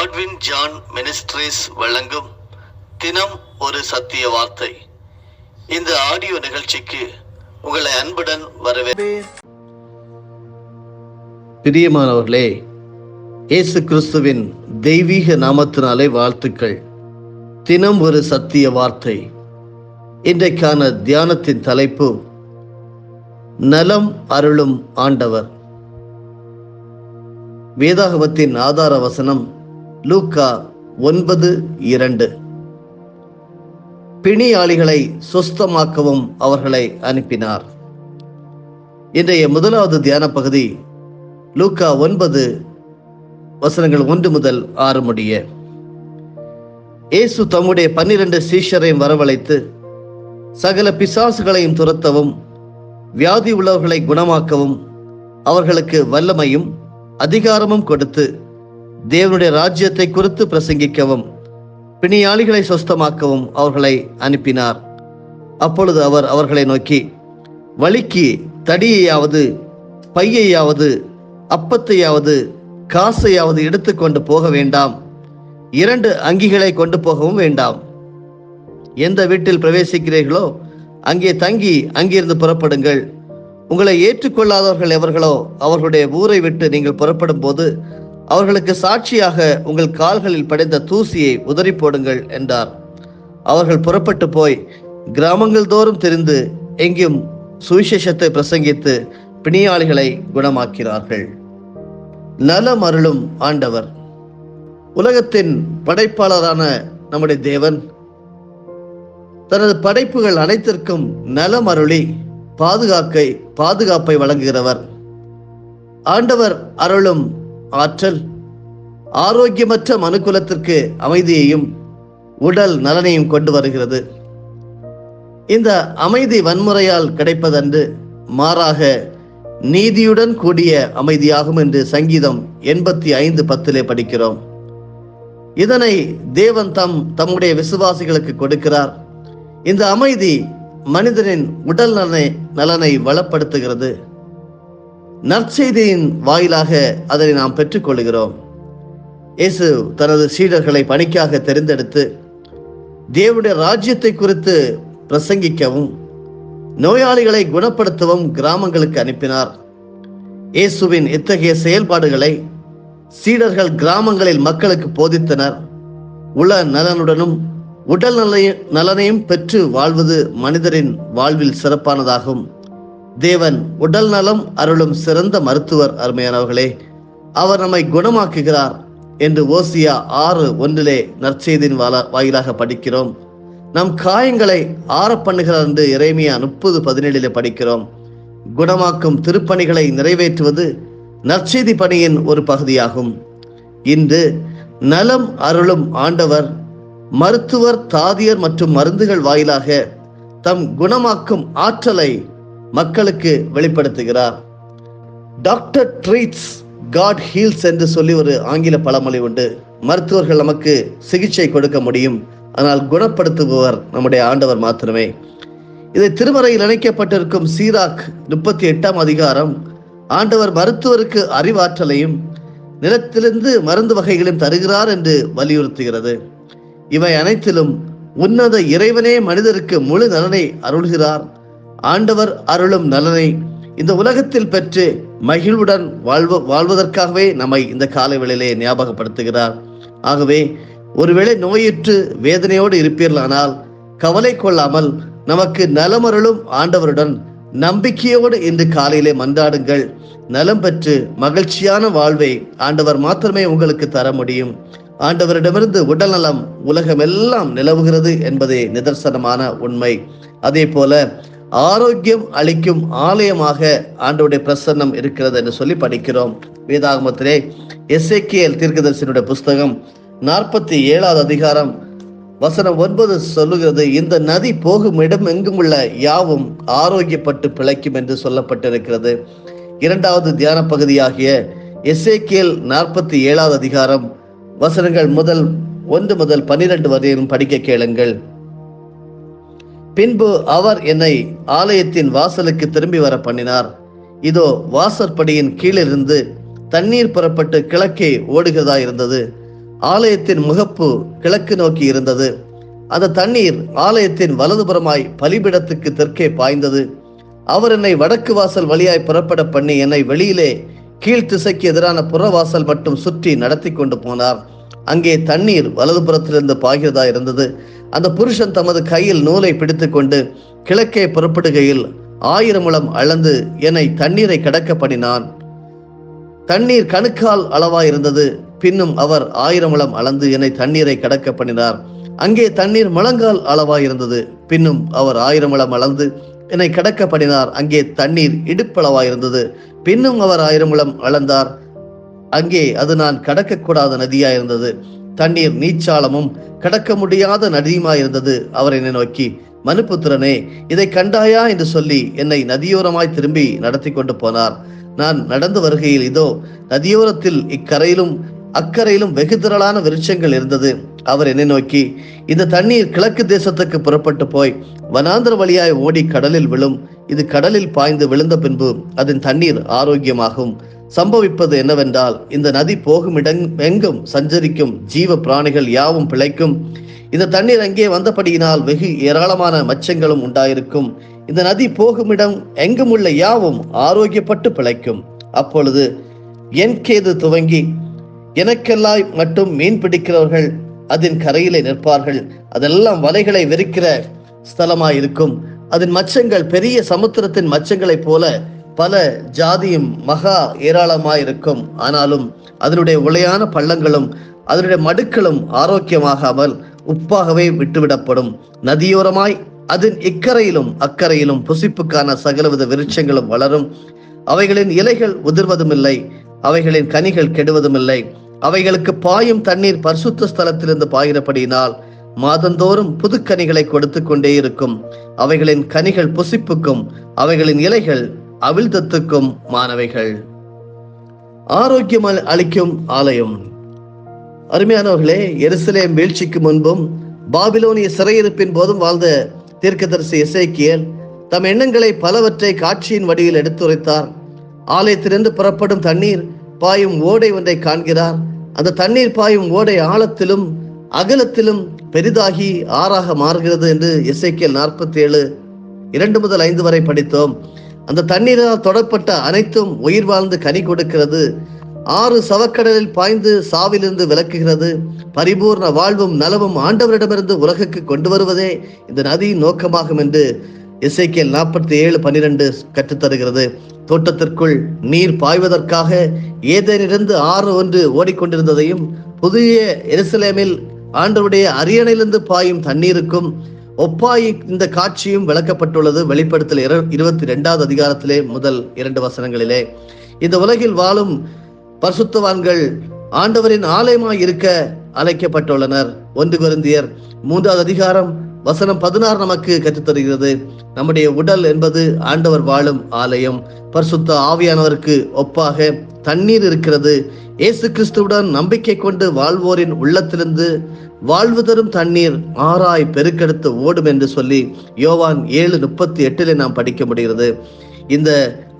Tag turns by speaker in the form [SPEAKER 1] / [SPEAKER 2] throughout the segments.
[SPEAKER 1] Godwin John ministries வழங்கும் தினம் ஒரு சத்திய வார்த்தை. இந்த ஆடியோ நிகழ்ச்சிக்கு உங்களை அன்புடன் வரவேற்கிறேன். பிரியமானவர்களே, இயேசு கிறிஸ்துவின் தெய்வீக நாமத்தினாலே வாழ்த்துக்கள். தினம் ஒரு சத்திய வார்த்தை. இன்றைக்கான தியானத்தின் தலைப்பு நலம் அருளும் ஆண்டவர். வேதாகமத்தின் ஆதார வசனம் லூக்கா 9:2. பிணியாளிகளை சுஸ்தமாக்கவும் அவர்களை அனுப்பினார். இன்றைய முதலாவது தியான பகுதி லூக்கா 9 வசனங்கள் 1 முதல் 6 முடிய. இயேசு தம்முடைய 12 சீஷரையும் வரவழைத்து சகல பிசாசுகளையும் துரத்தவும் வியாதி உள்ளவர்களை குணமாக்கவும் அவர்களுக்கு வல்லமையும் அதிகாரமும் கொடுத்து தேவனுடைய ராஜ்யத்தை குறித்து பிரசங்கிக்கவும் பிணியாளிகளை சொஸ்தமாக்கவும் அவர்களை அனுப்பினார். அப்பொழுது அவர் அவர்களை நோக்கி, வழிக்கு தடியையாவது பையையாவது அப்பத்தையாவது காசையாவது எடுத்துக்கொண்டு போக வேண்டாம், 2 அங்கிகளை கொண்டு போகவும் வேண்டாம். எந்த வீட்டில் பிரவேசிக்கிறீர்களோ அங்கே தங்கி அங்கிருந்து புறப்படுங்கள். உங்களை ஏற்றுக்கொள்ளாதவர்கள் எவர்களோ அவர்களுடைய ஊரை விட்டு நீங்கள் புறப்படும் போது அவர்களுக்கு சாட்சியாக உங்கள் கால்களில் படைந்த தூசியை உதறி போடுங்கள் என்றார். அவர்கள் புறப்பட்டு போய் கிராமங்கள் தோறும் திரிந்து எங்கும் சுவிசேஷத்தை பிரசங்கித்து பிணியாளிகளை குணமாக்கிறார்கள். நலம் அருளும் ஆண்டவர். உலகத்தின் படைப்பாளரான நம்முடைய தேவன் தனது படைப்புகள் அனைத்திற்கும் நலம் அருளி பாதுகாப்பை வழங்குகிறவர். ஆண்டவர் அருளும் ஆற்றல் ஆரோக்கியமற்ற மனுக்குலத்திற்கு அமைதியையும் உடல் நலனையும் கொண்டு வருகிறது. இந்த அமைதி வன்முறையால் கிடைப்பதன்று, மாறாக நீதியுடன் கூடிய அமைதியாகும் என்று சங்கீதம் 85:10 படிக்கிறோம். இதனை தேவன் தம்முடைய விசுவாசிகளுக்கு கொடுக்கிறார். இந்த அமைதி மனிதனின் உடல் நலனை வளப்படுத்துகிறது. நற்செய்தியின் வாயிலாக அதனை நாம் பெற்றுக்கொள்கிறோம். இயேசு தனது சீடர்களை பணிக்காக தெரிந்தெடுத்து தேவனுடைய ராஜ்யத்தை குறித்து பிரசங்கிக்கவும் நோயாளிகளை குணப்படுத்தவும் கிராமங்களுக்கு அனுப்பினார். இயேசுவின் இத்தகைய செயல்பாடுகளை சீடர்கள் கிராமங்களில் மக்களுக்கு போதித்தனர். உள நலனுடனும் உடல் நலனையும் பெற்று வாழ்வது மனிதரின் வாழ்வில் சிறப்பானதாகும். தேவன் உடல் நலம் அருளும் சிறந்த மருத்துவர். அருமையானவர்களே, அவர் நம்மை குணமாக்குகிறார் என்று ஓசியா 6:1 நற்செய்தியின் வாயிலாக படிக்கிறோம். நம் காயங்களை ஆற பண்ணுகிறார் என்று எரேமியா 30:17 படிக்கிறோம். குணமாக்கும் திருப்பணிகளை நிறைவேற்றுவது நற்செய்தி பணியின் ஒரு பகுதியாகும். இன்று நலம் அருளும் ஆண்டவர் மருத்துவர், தாதியர் மற்றும் மருந்துகள் வாயிலாக தம் குணமாக்கும் ஆற்றலை மக்களுக்கு வெளிப்படுத்துகிறார். டாக்டர் ட்ரீட்ஸ், காட் ஹீல்ஸ் என்று சொல்லி ஒரு ஆங்கில பழமொழி உண்டு. மருத்துவர்கள் நமக்கு சிகிச்சை கொடுக்க முடியும், ஆனால் குணப்படுத்துபவர் நம்முடைய ஆண்டவர் மாத்திரமே. இதை திருமறையில் இணைக்கப்பட்டிருக்கும் சீராக் 38ஆம் அதிகாரம் ஆண்டவர் மருத்துவருக்கு அறிவாற்றலையும் நிலத்திலிருந்து மருந்து வகைகளையும் தருகிறார் என்று வலியுறுத்துகிறது. இவை அனைத்திலும் உன்னத இறைவனே மனிதருக்கு முழு நலனை அருள்கிறார். ஆண்டவர் அருளும் நலனை இந்த உலகத்தில் பெற்று மகிழ்வுடன் வாழ்வதற்காகவே நம்மை இந்த காலை வேளையிலே ஞாபகப்படுத்துகிறார். ஆகவே ஒருவேளை நோயுற்று வேதனையோடு இருப்பீர்களானால் கவலை கொள்ளாமல் நமக்கு நலமருளும் ஆண்டவருடன் நம்பிக்கையோடு இன்று காலையிலே மன்றாடுங்கள். நலம் பெற்று மகிழ்ச்சியான வாழ்வை ஆண்டவர் மாத்திரமே உங்களுக்கு தர முடியும். ஆண்டவரிடமிருந்து உடல் நலம் உலகமெல்லாம் நிலவுகிறது என்பதே நிதர்சனமான உண்மை. அதே போல ஆரோக்கியம் அளிக்கும் ஆலயமாக ஆண்டவருடைய பிரசன்னம் இருக்கிறது என்று சொல்லி படிக்கிறோம். வேதாகமத்திலே எசேக்கியேல் தீர்க்கதரிசியினுடைய புஸ்தகம் 47ஆவது அதிகாரம் வசனம் 9 சொல்லுகிறது, இந்த நதி போகும் இடம் எங்கும் உள்ள யாவும் ஆரோக்கியப்பட்டு பிழைக்கும் என்று சொல்லப்பட்டிருக்கிறது. 2வது தியான பகுதியாகிய எசேக்கியேல் 47ஆவது அதிகாரம் வசனங்கள் 1 முதல் 12 வரையிலும் படிக்க கேளுங்கள். பின்பு அவர் என்னை ஆலயத்தின் வாசலுக்கு திரும்பி வர பண்ணினார். இதோ வாசற்படியின் கீழிருந்து தண்ணீர் புறப்பட்டு கிழக்கே ஓடுகிறதா இருந்தது. ஆலயத்தின் முகப்பு கிழக்கு நோக்கி இருந்தது. அந்த தண்ணீர் ஆலயத்தின் வலதுபுறமாய் பலிபீடத்துக்கு தெற்கே பாய்ந்தது. அவர் என்னை வடக்கு வாசல் வழியாய் புறப்பட பண்ணி என்னை வெளியிலே கீழ்த்திசைக்கு எதிரான புறவாசல் மட்டும் சுற்றி நடத்தி கொண்டு போனார். அங்கே தண்ணீர் வலதுபுறத்திலிருந்து பாய்கிறதா இருந்தது. அந்த புருஷன் தமது கையில் நூலை பிடித்து கொண்டு கிழக்கே புறப்படுகையில் 1000 முழம் அளந்து என்னை தண்ணீரை கடக்க பண்ணினான். தண்ணீர் கணுக்கால் அளவாயிருந்தது. பின்னும் அவர் 1000 முழம் அளந்து என்னை தண்ணீரை கடக்க பண்ணினார். அங்கே தண்ணீர் முழங்கால் அளவாயிருந்தது. பின்னும் அவர் 1000 முழம் அளந்து என்னை கடக்க பண்ணினார். அங்கே தண்ணீர் இடுப்பளவாயிருந்தது. பின்னும் அவர் 1000 முழம் அளந்தார். அங்கே அது நான் கடக்கக்கூடாத நதியாயிருந்தது. தண்ணீர் நீச்சாளமும் கடக்க முடியாத நதியுமாயிருந்தது. அவர் என்னை நோக்கி, மனுபுத்திரனே, இதை கண்டாயா என்று சொல்லி என்னை நதியோரமாய் திரும்பி நடத்தி கொண்டு போனார். நான் நடந்து வருகையில் இதோ நதியோரத்தில் இக்கரையிலும் அக்கரையிலும் வெகு திரளான விருட்சங்கள் இருந்தது. அவர் என்னை நோக்கி, இந்த தண்ணீர் கிழக்கு தேசத்துக்கு புறப்பட்டு போய் வனாந்தர வழியாய் ஓடி கடலில் விழும். இது கடலில் பாய்ந்து விழுந்த பின்பு அதன் தண்ணீர் ஆரோக்கியமாகும். சம்பவிப்பது என்னவென்றால், இந்த நதி போகும் எங்கும் சஞ்சரிக்கும் ஜீவ பிராணிகள் யாவும் பிழைக்கும். இந்த தண்ணீர் அங்கே வந்தபடியினால் வெகு ஏராளமான மச்சங்களும் உண்டாயிருக்கும். இந்த நதி போகும் இடம் எங்கும் உள்ள யாவும் ஆரோக்கியப்பட்டு பிழைக்கும். அப்பொழுது என் கேது துவங்கி எனக்கெல்லாம் மட்டும் மீன் பிடிக்கிறவர்கள் அதன் கரையிலே நிற்பார்கள். அதெல்லாம் வலைகளை வெறிக்கிற ஸ்தலமாயிருக்கும். அதன் மச்சங்கள் பெரிய சமுத்திரத்தின் மச்சங்களைப் போல பல ஜாதியும் மகா ஏராளமாயிருக்கும். ஆனாலும் அதனுடைய உளையான பள்ளங்களும் அதனுடைய மடுக்களும் ஆரோக்கியமாகாமல் உப்பாகவே விட்டுவிடப்படும். நதியோரமாய் அதன் இக்கரையிலும் அக்கரையிலும் புசிப்புக்கான சகலவித விருட்சங்களும் வளரும். அவைகளின் இலைகள் உதிர்வதும் இல்லை, அவைகளின் கனிகள் கெடுவதும் இல்லை. அவைகளுக்கு பாயும் தண்ணீர் பரிசுத்த ஸ்தலத்திலிருந்து பாய்கிறபடியினால் மாதந்தோறும் புது கனிகளை கொடுத்து கொண்டே இருக்கும். அவைகளின் கனிகள் புசிப்புக்கும் அவைகளின் இலைகள் அவிழ்தத்துக்கும் மானவைகள். ஆரோக்கியம் அளிக்கும் ஆலயம். அருமையானவர்களே, எருசலேம் வீழ்ச்சிக்கு முன்பும் பாபிலோனிய சிறையிருப்பின் போதும் வாழ்ந்த தீர்க்கதரிசி எசேக்கியேல் தம் எண்ணங்களை பலவற்றை காட்சியின் வடிவில் எடுத்துரைத்தார். ஆலயத்திலிருந்து புறப்படும் தண்ணீர் பாயும் ஓடை ஒன்றை காண்கிறார். அந்த தண்ணீர் பாயும் ஓடை ஆழத்திலும் அகலத்திலும் பெரிதாகி ஆறாக மாறுகிறது என்று எசேக்கியேல் 47:2-5 வரை படித்தோம். அந்த தண்ணீரால் தொடப்பட்ட அனைத்தும் உயிர் வாழ்ந்து கனி கொடுக்கிறது. 6 சவக்கடலில் பாய்ந்து சாவிலிருந்து விலக்குகிறது. பரிபூர்ண வாழ்வும் நலவும் ஆண்டவரிடமிருந்து உலகுக்கு கொண்டு வருவதே இந்த நதியின் நோக்கமாகும் என்று எசேக்கியேல் 47:12 கற்றுத்தருகிறது. தோட்டத்திற்குள் நீர் பாய்வதற்காக ஏதேனிலிருந்து ஆறு ஒன்று ஓடிக்கொண்டிருந்ததையும் புதிய எருசலேமில் ஆண்டவருடைய அரியணையிலிருந்து பாயும் தண்ணீருக்கும் ஒப்பாய் இந்த காட்சியும் விளக்கப்பட்டுள்ளது. வெளிப்படுத்தல் 22வது அதிகாரத்திலே முதல் 2 வசனங்களிலே. இந்த உலகில் வாழும் பரிசுத்தவான்கள் ஆண்டவரின் ஆலயமாய் இருக்க அழைக்கப்பட்டுள்ளனர். 1 கொரிந்தியர் 3வது அதிகாரம் வசனம் 16 நமக்கு கற்றுத்தருகிறது. நம்முடைய உடல் என்பது ஆண்டவர் வாழும் ஆலயம். பரிசுத்த ஆவியானவருக்கு ஒப்பாக தண்ணீர் இருக்கிறது. இயேசு கிறிஸ்துவுடன் நம்பிக்கை கொண்டு வாழ்வோரின் உள்ளத்திலிருந்து வாழ்வு தரும் தண்ணீர் ஆறாய் பெருக்கெடுத்து ஓடும் என்று சொல்லி யோவான் 7:38 நாம் படிக்க முடிகிறது. இந்த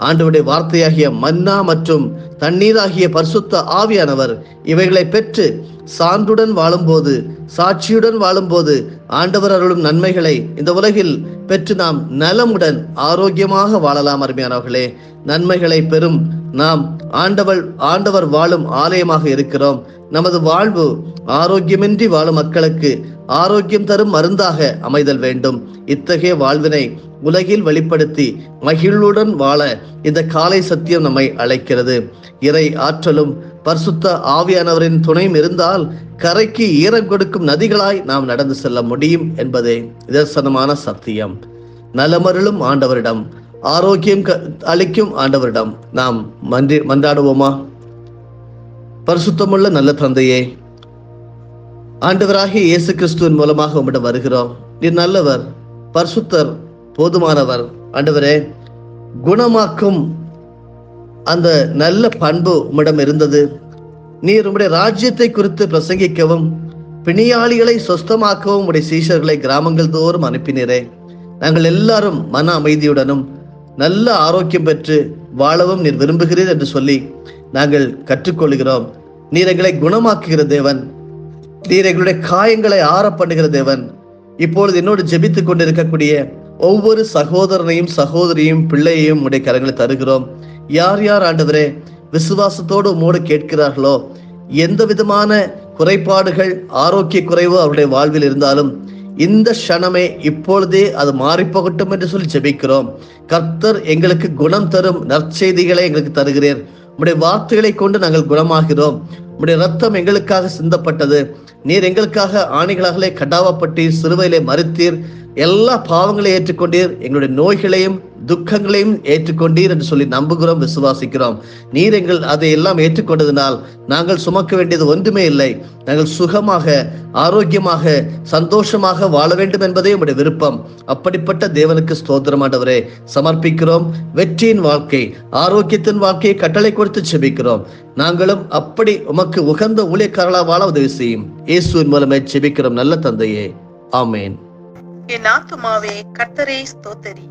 [SPEAKER 1] ஆண்டவருடைய வார்த்தையாகிய மன்னா மற்றும் தண்ணீராகிய பரிசுத்த ஆவியானவர் இவைகளை பெற்று சான்றுடன் வாழும்போது, சாட்சியுடன் வாழும்போது ஆண்டவர் அருளும் நன்மைகளை இந்த உலகில் பெற்று நாம் நலமுடன் ஆரோக்கியமாக வாழலாம். அருமையானவர்களே, நன்மைகளை பெறும் நாம் ஆண்டவர் வாழும் ஆலயமாக இருக்கிறோம். நமது வாழ்வு ஆரோக்கியமின்றி வாழும் மக்களுக்கு ஆரோக்கியம் தரும் மருந்தாக அமைதல் வேண்டும். இத்தகைய வாழ்வினை உலகில் வெளிப்படுத்தி மகிழ்வுடன் வாழ இந்த காலை சத்தியம் நம்மை அழைக்கிறது. இறை ஆற்றலும் பரிசுத்த ஆவியானவரின் துணையும் இருந்தால் கரைக்கு ஈரம் கொடுக்கும் நதிகளாய் நாம் நடந்து செல்ல முடியும் என்பதே நிதர்சனமான சத்தியம். நலமருளும் ஆண்டவரிடம், ஆரோக்கியம் அளிக்கும் ஆண்டவரிடம் நாம் மன்றாடுவோமா? பரிசுத்தமுள்ள நல்ல தந்தையே, ஆண்டவராகிய இயேசு கிறிஸ்துவின் மூலமாக உம்மிடம் வருகிறோம். நீர் நல்லவர், பரிசுத்தர், போதுமானவர். ஆண்டவரே, குணமாக்கும் அந்த நல்ல பண்பு உம்மிடம் இருந்தது. நீர் உம்முடைய ராஜ்யத்தை குறித்து பிரசங்கிக்கவும் பிணியாளிகளை சொஸ்தமாக்கவும் உடைய சீஷர்களை கிராமங்கள் தோறும் அனுப்பினரே. நாங்கள் எல்லாரும் மன அமைதியுடனும் நல்ல ஆரோக்கியம் பெற்று வாழவும் நீர் விரும்புகிறீர் என்று சொல்லி நாங்கள் கற்றுக்கொள்கிறோம். நீர் எங்களை குணமாக்குகிற தேவன், நீர் எங்களுடைய காயங்களை ஆற பண்ணுகிற தேவன். இப்பொழுது என்னோடு ஜெபித்துக் கொண்டிருக்கக்கூடிய ஒவ்வொரு சகோதரனையும் சகோதரியும் பிள்ளையையும் உடைய கரங்களை தருகிறோம். யார் யார் ஆண்டவரே விசுவாசத்தோடு உம்மோடு கேட்கிறார்களோ, எந்த விதமான குறைபாடுகள் ஆரோக்கிய குறைவு அவருடைய வாழ்வில் இருந்தாலும் இந்த க்ஷணமே இப்பொழுதே அது மாறிப்போகட்டும் என்று சொல்லி ஜெபிக்கிறோம். கர்த்தர் எங்களுக்கு குணம் தரும் நற்செய்திகளை எங்களுக்கு தருகிறீர். உம்முடைய வார்த்தைகளை கொண்டு நாங்கள் குணமாகிறோம். உம்முடைய ரத்தம் எங்களுக்காக சிந்தப்பட்டது. நீர் எங்களுக்காக ஆணிகளாகலே கடாவப்பட்டீர், சிலுவையிலே மரித்தீர், எல்லா பாவங்களையும் ஏற்றுக்கொண்டீர், எங்களுடைய நோய்களையும் துக்கங்களையும் ஏற்றுக்கொண்டீர் என்று சொல்லி நம்புகிறோம், விசுவாசிக்கிறோம். நீர் அதை எல்லாம் ஏற்றுக்கொண்டதினால் நாங்கள் சுமக்க வேண்டியது ஒன்றுமே இல்லை. நாங்கள் சுகமாக ஆரோக்கியமாக சந்தோஷமாக வாழ வேண்டும் என்பதே உம்முடைய விருப்பம். அப்படிப்பட்ட தேவனுக்கு ஸ்தோத்திரம் ஆண்டவரே சமர்ப்பிக்கிறோம். வெற்றியின் வாழ்க்கை, ஆரோக்கியத்தின் வாழ்க்கையை கட்டளை கொடுத்து செபிக்கிறோம். நாங்களும் அப்படி உமக்கு உகந்த ஊழியக்காரர்களாக வாழ உதவி செய்யும். இயேசுவின் மூலமே செபிக்கிறோம் நல்ல தந்தையே, ஆமேன்.
[SPEAKER 2] என் ஆத்துமாவே கர்த்தரை ஸ்தோத்தரி,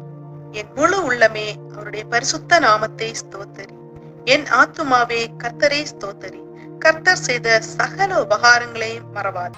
[SPEAKER 2] என் முழு உள்ளமே அவருடைய பரிசுத்த நாமத்தை ஸ்தோத்தரி. என் ஆத்துமாவே கர்த்தரை ஸ்தோத்தரி, கர்த்தர் செய்த சகல உபகாரங்களையும் மறவாது.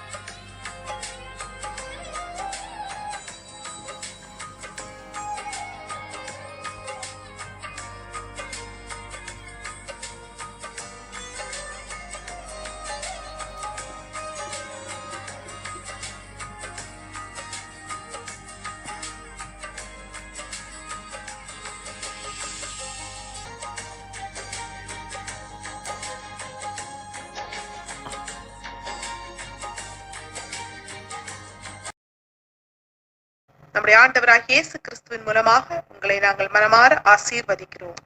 [SPEAKER 2] நம்முடைய ஆண்டவராகிய இயேசு கிறிஸ்துவின் மூலமாக உங்களை நாங்கள் மனமாற ஆசீர்வதிக்கிறோம்.